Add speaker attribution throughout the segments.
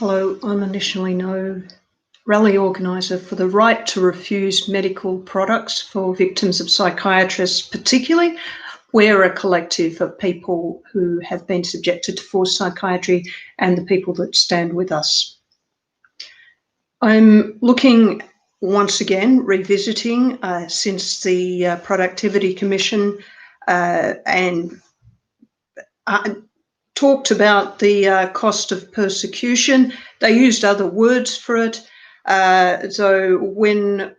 Speaker 1: Hello, I'm initially no rally organiser for the right to refuse medical products for victims of psychiatrists, particularly. We're a collective of people who have been subjected to forced psychiatry and the people that stand with us. I'm looking once again, revisiting since the Productivity Commission and talked about the cost of persecution. They used other words for it. So when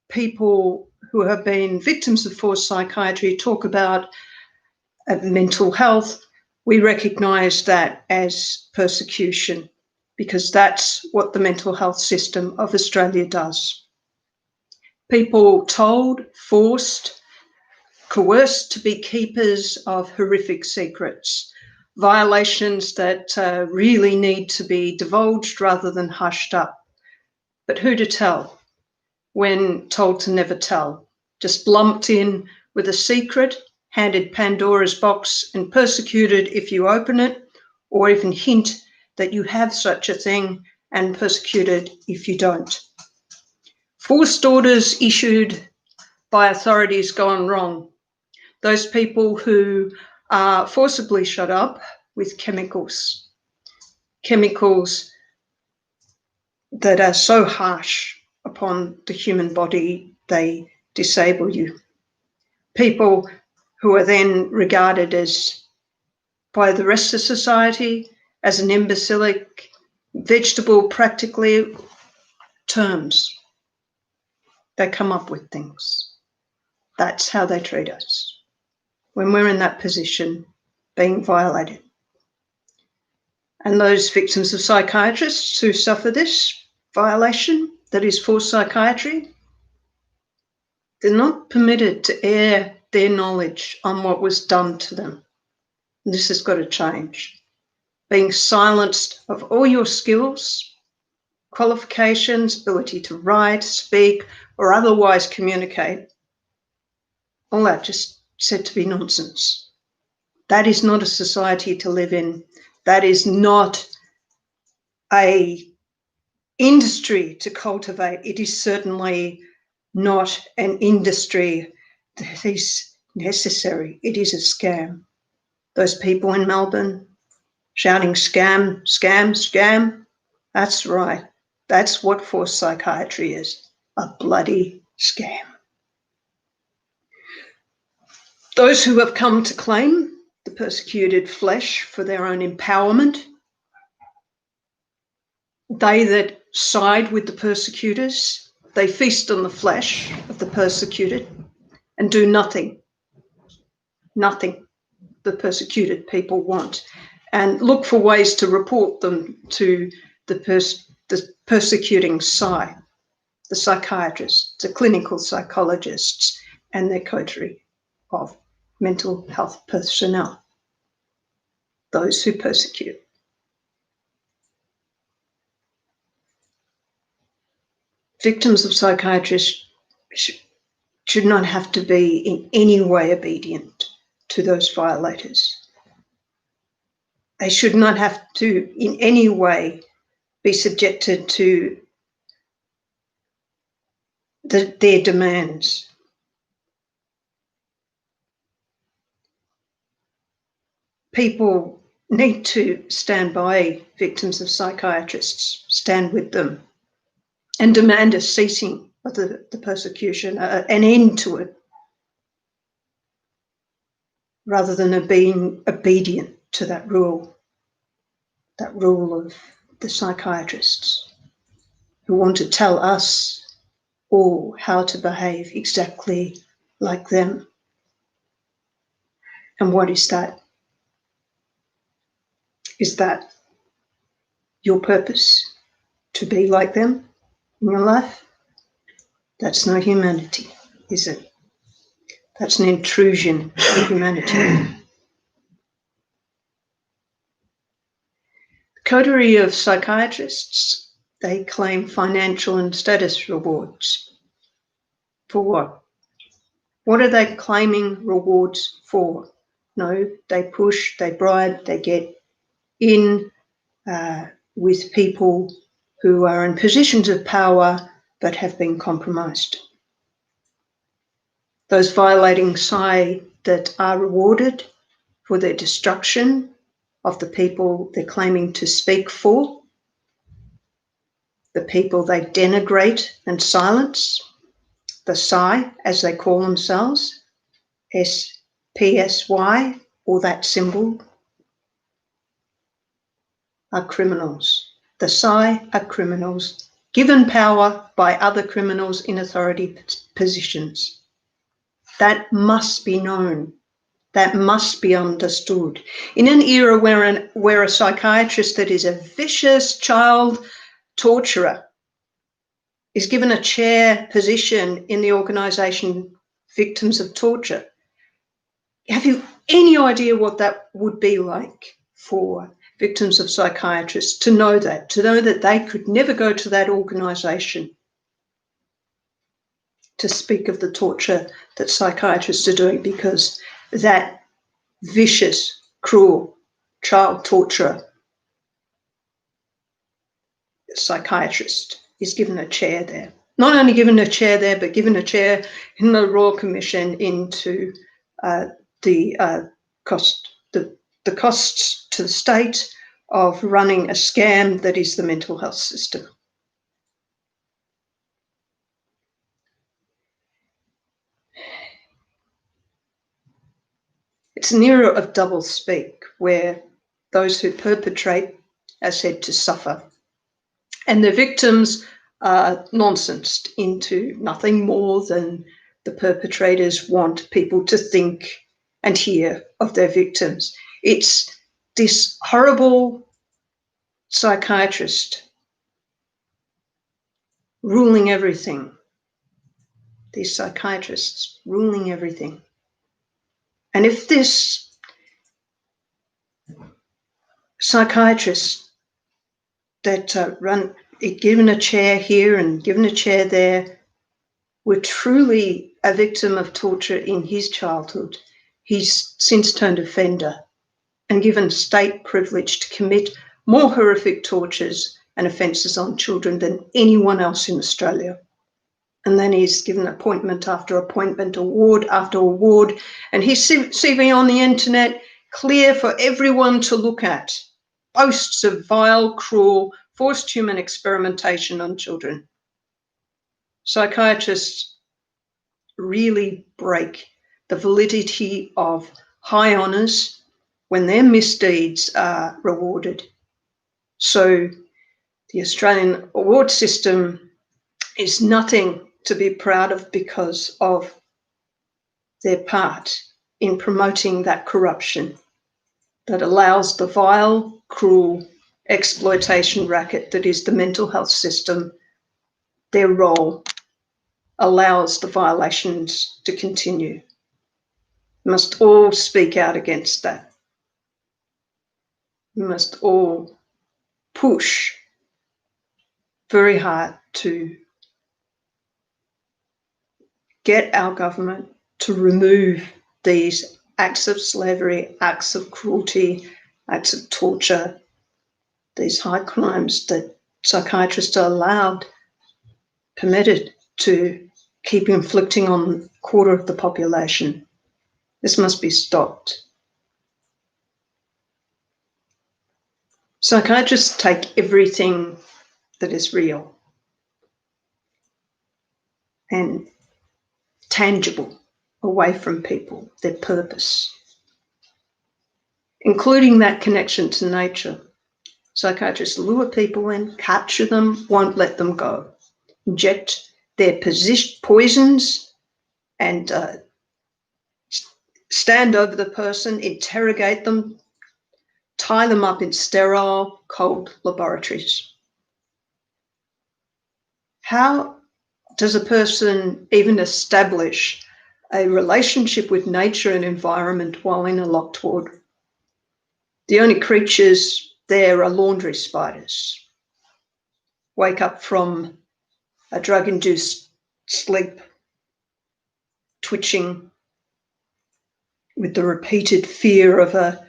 Speaker 1: people who have been victims of forced psychiatry talk about mental health, we recognise that as persecution because that's what the mental health system of Australia does. People told, forced, coerced to be keepers of horrific secrets, violations that really need to be divulged rather than hushed up. But who to tell when told to never tell? Just lumped in with a secret, handed Pandora's box and persecuted if you open it, or even hint that you have such a thing and persecuted if you don't. Forced orders issued by authorities gone wrong. Those people who are forcibly shut up with chemicals that are so harsh upon the human body, they disable you. People who are then regarded as, by the rest of society, as an imbecilic vegetable, practically terms. They come up with things. That's how they treat us when we're in that position, being violated. And those victims of psychiatrists who suffer this violation, that is forced psychiatry, they're not permitted to air their knowledge on what was done to them. And this has got to change. Being silenced of all your skills, qualifications, ability to write, speak, or otherwise communicate, all that just said to be nonsense. That is not a society to live in. That is not an industry to cultivate. It is certainly not an industry that is necessary. It is a scam. Those people in Melbourne shouting scam, scam, scam, that's right. That's what forced psychiatry is, a bloody scam. Those who have come to claim the persecuted flesh for their own empowerment, they that side with the persecutors, they feast on the flesh of the persecuted and do nothing the persecuted people want, and look for ways to report them to the persecuting side, the psychiatrists, the clinical psychologists, and their coterie of mental health personnel, those who persecute. Victims of psychiatry should not have to be in any way obedient to those violators. They should not have to in any way be subjected to their demands. People need to stand by victims of psychiatrists, stand with them, and demand a ceasing of the persecution, an end to it, rather than being obedient to that rule of the psychiatrists who want to tell us all how to behave exactly like them. And what is that? Is that your purpose, to be like them in your life? That's not humanity, is it? That's an intrusion on humanity. The coterie of psychiatrists, they claim financial and status rewards. For what? What are they claiming rewards for? No, they push, they bribe, they get in with people who are in positions of power but have been compromised. Those violating psi that are rewarded for their destruction of the people they're claiming to speak for, the people they denigrate and silence, the psi, as they call themselves, SPSY, or that symbol, are criminals. The psi are criminals, given power by other criminals in authority positions. That must be known. That must be understood. In an era where a psychiatrist that is a vicious child torturer is given a chair position in the organisation Victims of Torture, have you any idea what that would be like for victims of psychiatrists to know that they could never go to that organisation to speak of the torture that psychiatrists are doing, because that vicious, cruel child torturer psychiatrist is given a chair there. Not only given a chair there, but given a chair in the Royal Commission into the costs to the state of running a scam that is the mental health system. It's an era of doublespeak where those who perpetrate are said to suffer, and the victims are nonsensed into nothing more than the perpetrators want people to think and hear of their victims. It's this horrible psychiatrist ruling everything. These psychiatrists ruling everything. And if this psychiatrist that given a chair here and given a chair there were truly a victim of torture in his childhood, he's since turned offender and given state privilege to commit more horrific tortures and offences on children than anyone else in Australia. And then he's given appointment after appointment, award after award, and his CV on the internet, clear for everyone to look at, boasts of vile, cruel, forced human experimentation on children. Psychiatrists really break the validity of high honours when their misdeeds are rewarded. So the Australian award system is nothing to be proud of because of their part in promoting that corruption that allows the vile, cruel exploitation racket that is the mental health system. Their role allows the violations to continue. We must all speak out against that. We must all push very hard to get our government to remove these acts of slavery, acts of cruelty, acts of torture, these high crimes that psychiatrists are permitted to keep inflicting on a quarter of the population. This must be stopped. Psychiatrists take everything that is real and tangible away from people, their purpose, including that connection to nature. Psychiatrists lure people in, capture them, won't let them go, inject their poisons and stand over the person, interrogate them, tie them up in sterile, cold laboratories. How does a person even establish a relationship with nature and environment while in a locked ward? The only creatures there are laundry spiders. Wake up from a drug-induced sleep, twitching with the repeated fear of a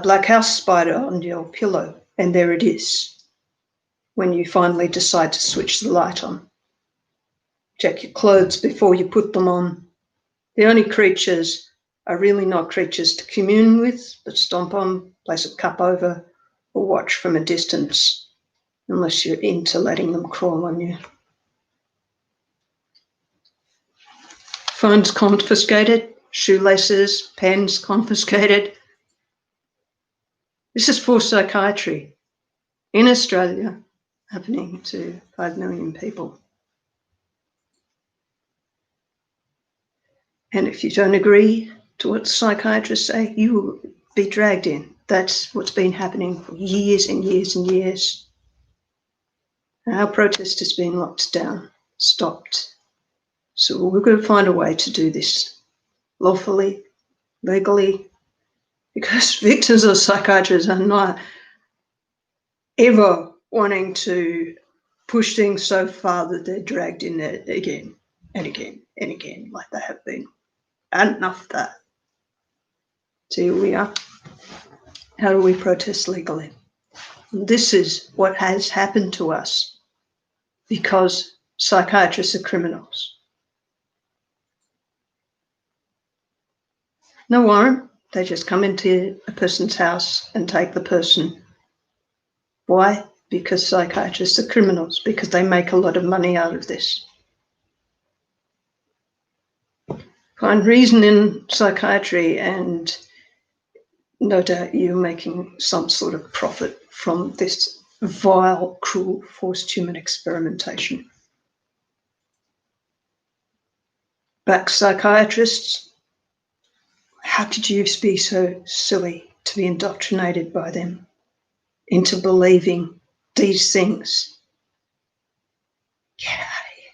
Speaker 1: black house spider on your pillow, and there it is. when you finally decide to switch the light on. Check your clothes before you put them on. The only creatures are really not creatures to commune with, but stomp on, place a cup over, or watch from a distance, unless you're into letting them crawl on you. Phones confiscated, shoelaces, pens confiscated. This is forced psychiatry in Australia, happening to 5 million people. And if you don't agree to what psychiatrists say, you will be dragged in. That's what's been happening for years and years and years. Our protest has been locked down, stopped. So we're going to find a way to do this lawfully, legally, because victims of psychiatrists are not ever wanting to push things so far that they're dragged in there again and again and again, like they have been. And enough of that. So here we are. How do we protest legally? This is what has happened to us because psychiatrists are criminals. No warrant. They just come into a person's house and take the person. Why? Because psychiatrists are criminals, because they make a lot of money out of this. Find reason in psychiatry and no doubt you're making some sort of profit from this vile, cruel, forced human experimentation. Back psychiatrists, how could you be so silly to be indoctrinated by them into believing these things? Get out of here.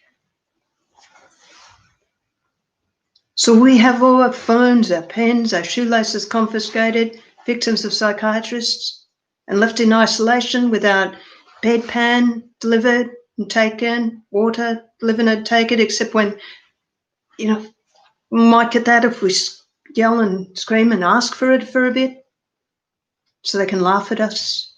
Speaker 1: So we have all our phones, our pens, our shoelaces confiscated, victims of psychiatrists, and left in isolation without bedpan delivered and taken, water delivered and taken, except when, might get that if we yell and scream and ask for it for a bit, so they can laugh at us.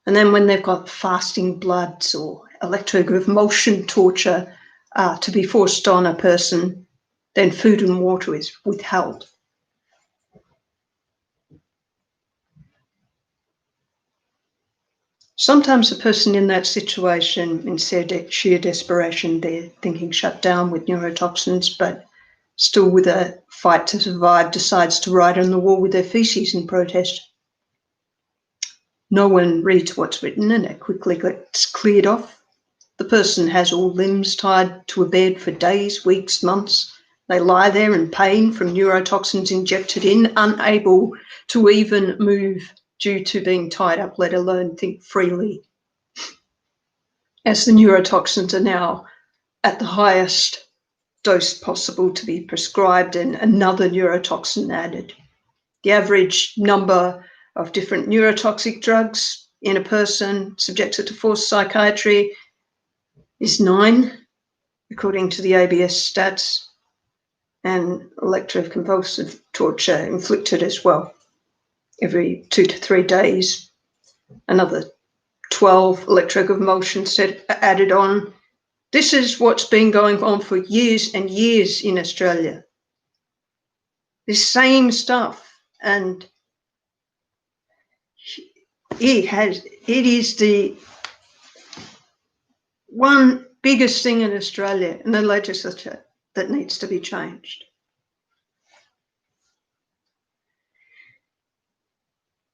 Speaker 1: And then when they've got fasting bloods or electroconvulsion torture to be forced on a person, then food and water is withheld. Sometimes a person in that situation, in sheer desperation, they're thinking shut down with neurotoxins, but still with a fight to survive, decides to write on the wall with their feces in protest. No one reads what's written and it quickly gets cleared off. The person has all limbs tied to a bed for days, weeks, months. They lie there in pain from neurotoxins injected in, unable to even move due to being tied up, let alone think freely. As the neurotoxins are now at the highest dose possible to be prescribed and another neurotoxin added. The average number of different neurotoxic drugs in a person subjected to forced psychiatry is 9, according to the ABS stats, and electroconvulsive torture inflicted as well. Every 2 to 3 days, another 12 electroconvulsions added on. This is what's been going on for years and years in Australia. This same stuff, and it is the one biggest thing in Australia in the legislature that needs to be changed.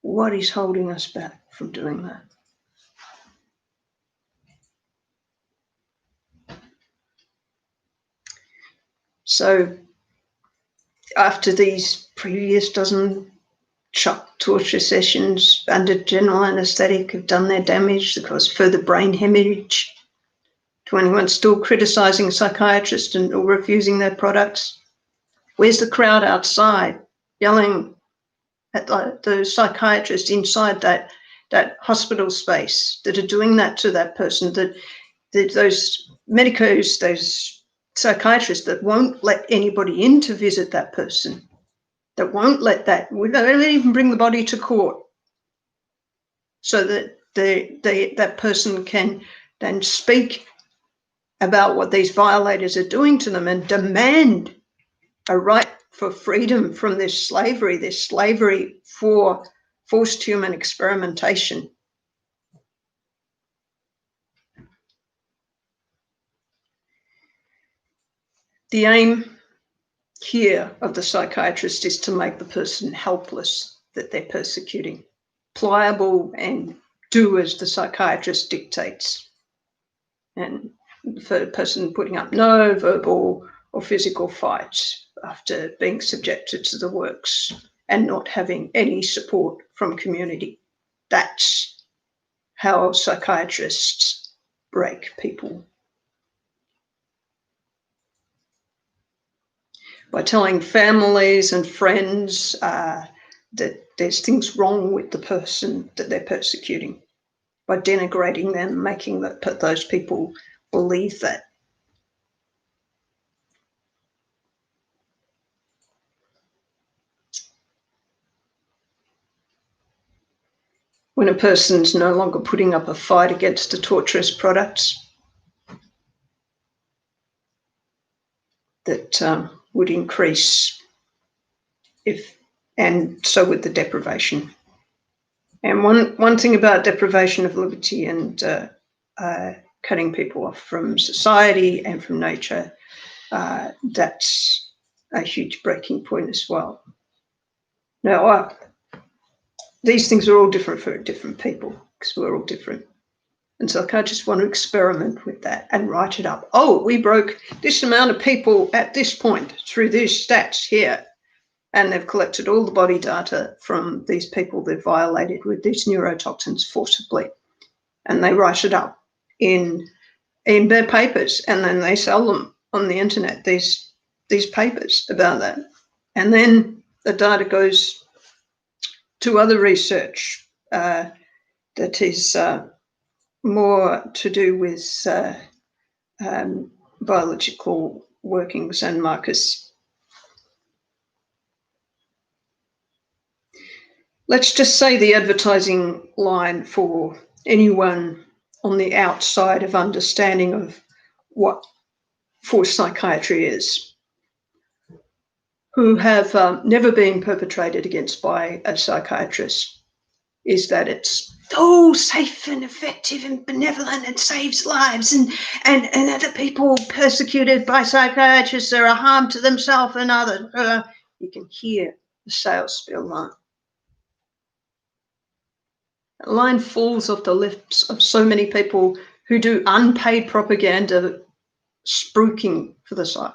Speaker 1: What is holding us back from doing that? So after these previous dozen shock torture sessions under general anaesthetic have done their damage that cause further brain hemorrhage, to anyone still criticising psychiatrists and or refusing their products, where's the crowd outside yelling at the psychiatrists inside that hospital space that are doing that to that person, that those medicos, those psychiatrists that won't let anybody in to visit that person, that won't let that, we don't even bring the body to court. so that that person can then speak about what these violators are doing to them and demand a right for freedom from this slavery for forced human experimentation. The aim here of the psychiatrist is to make the person helpless that they're persecuting, pliable, and do as the psychiatrist dictates. And for the person putting up no verbal or physical fights after being subjected to the works and not having any support from community. That's how psychiatrists break people. By telling families and friends that there's things wrong with the person that they're persecuting, by denigrating them, making those people believe that. When a person's no longer putting up a fight against the torturous products, that would increase and so would the deprivation. And one thing about deprivation of liberty and cutting people off from society and from nature, that's a huge breaking point as well. Now, these things are all different for different people because we're all different. And so I just want to experiment with that and write it up. Oh, we broke this amount of people at this point through these stats here. And they've collected all the body data from these people they've violated with these neurotoxins forcibly. And they write it up in their papers, and then they sell them on the internet, these papers about that. And then the data goes to other research that is more to do with biological workings and markers. Let's just say the advertising line for anyone on the outside of understanding of what forced psychiatry is, who have never been perpetrated against by a psychiatrist, is that it's so safe and effective and benevolent and saves lives, and other people persecuted by psychiatrists are a harm to themselves and others. You can hear the sales spiel line. The line falls off the lips of so many people who do unpaid propaganda spruiking for the site.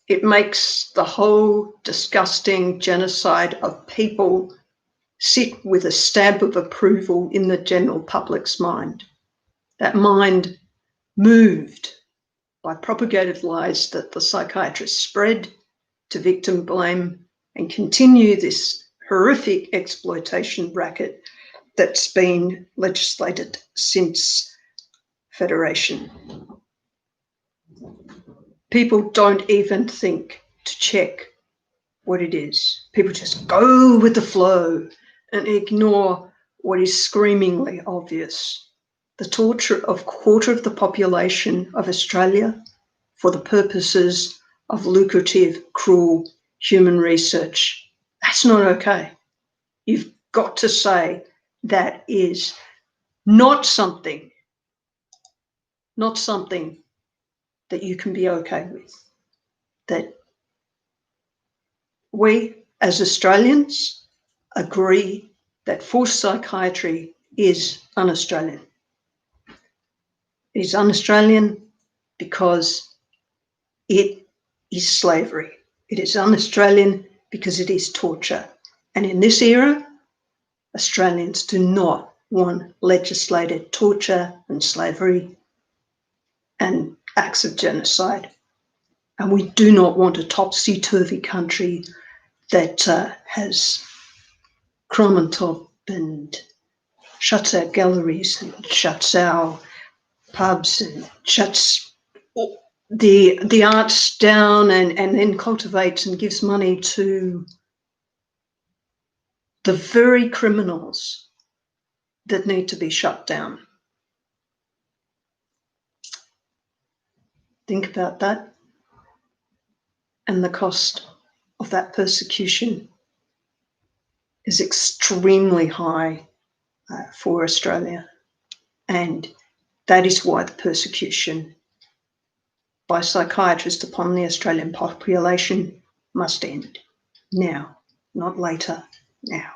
Speaker 1: It makes the whole disgusting genocide of people sit with a stamp of approval in the general public's mind. That mind moved by propagated lies that the psychiatrists spread to victim blame and continue this horrific exploitation racket that's been legislated since Federation. People don't even think to check what it is. People just go with the flow and ignore what is screamingly obvious. The torture of a quarter of the population of Australia for the purposes of lucrative, cruel human research. That's not okay. You've got to say that is not something that you can be okay with. That we as Australians agree that forced psychiatry is un-Australian. It is un-Australian because it is slavery. It is un-Australian because it is torture. And in this era, Australians do not want legislated torture and slavery and acts of genocide. And we do not want a topsy-turvy country that has crime on top and shuts our galleries and shuts our pubs and shuts the arts down and then cultivates and gives money to the very criminals that need to be shut down. Think about that. And the cost of that persecution is extremely high for Australia. And that is why the persecution by psychiatrists upon the Australian population must end now, not later, now.